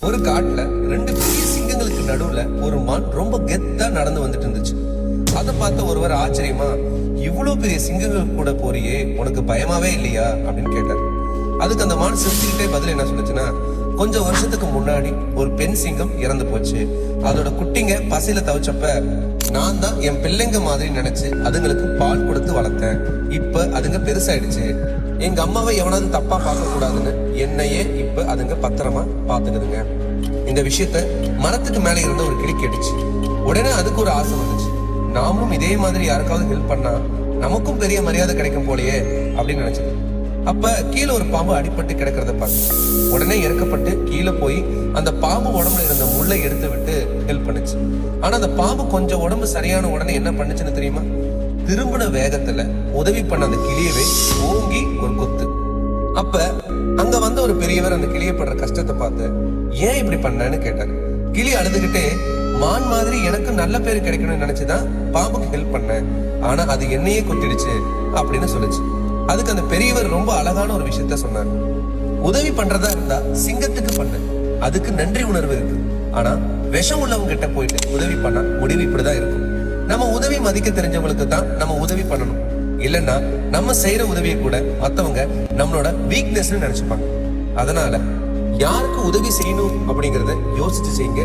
ஒரு காட்டுல ரெண்டு பெரிய சிங்கங்களுக்கு நடுவுல ஒரு மான் ரொம்ப கெத்தா நடந்து வந்துட்டு இருந்துச்சு. அதை பார்த்த ஒருவர் ஆச்சரியமா, இவ்வளவு பெரிய சிங்கங்கள் கூட போறியே, உனக்கு பயமாவே இல்லையா அப்படின்னு கேட்டார். அதுக்கு அந்த மான் சிரிச்சுக்கிட்டே பதில் என்ன சொல்லுச்சுன்னா, கொஞ்சம் வருஷத்துக்கு முன்னாடி ஒரு பெண் சிங்கம் இறந்து போச்சு. அதோட குட்டிங்க பசியில தவிச்சப்ப நான் தான் என் பிள்ளைங்க மாதிரி நினைச்சு அதுங்களுக்கு பால் கொடுத்து வளர்த்தேன். இப்ப அதுங்க பெருசாயிடுச்சு. எங்க அம்மாவை எவனாவது தப்பா பார்க்க கூடாதுன்னு என்னையே இப்ப அதுங்க பத்திரமா பாத்துக்குதுங்க. இந்த விஷயத்த மரத்துக்கு மேல இருந்த ஒரு கிளி கேட்டுச்சு. உடனே அதுக்கு ஒரு ஆசை வந்துச்சு, நாமும் இதே மாதிரி யாருக்காவது ஹெல்ப் பண்ணா நமக்கும் பெரிய மரியாதை கிடைக்கும் போலயே அப்படின்னு நினைச்சது. அப்ப கீழே ஒரு பாம்பு அடிபட்டு கிடக்கிறத பார்த்து உடனே இறக்கப்பட்டு கீழே போய் அந்த பாம்பு உடம்புல இருந்த முள்ளை எடுத்து விட்டு ஹெல்ப் பண்ணுச்சு. ஆனா அந்த பாம்பு கொஞ்சம் உடம்பு சரியான உடனே என்ன பண்ணுச்சுன்னு தெரியுமா? திரும்பின வேகத்துல உதவி பண்ண அந்த கிளியவே ஓங்கி ஒரு கொத்து. அப்ப அங்க வந்த ஒரு பெரியவர் அந்த கிளியை படுற கஷ்டத்தை பார்த்து, ஏன் இப்படி பண்ணன்னு கேட்டாரு. கிளி அழுதுகிட்டே, மான் மாதிரி எனக்கு நல்ல பேரு கிடைக்கணும்னு நினைச்சுதான் பாம்புக்கு ஹெல்ப் பண்ணேன், ஆனா அது என்னையே கொத்திடுச்சு அப்படின்னு சொல்லுச்சு. அதுக்கு அந்த பெரியவர் ரொம்ப அழகான ஒரு விஷயத்த சொன்னார். உதவி பண்றதா இருந்தா சிங்கத்துக்கு பண்ணு, அதுக்கு நன்றி உணர்வு இருக்கு. ஆனா விஷம் உள்ளவங்க கிட்ட போயிட்டு உதவி பண்ணா முடிவு இப்படிதான் இருக்கும். நம்ம உதவி மதிக்க தெரிஞ்சவங்களுக்கு தான் நம்ம உதவி பண்ணணும். இல்லைன்னா நம்ம செய்யற உதவியை கூட மத்தவங்க நம்மளோட வீக்னஸ் நினைச்சுப்பாங்க. அதனால யாருக்கு உதவி செய்யணும் அப்படிங்கறத யோசிச்சு செய்யுங்க.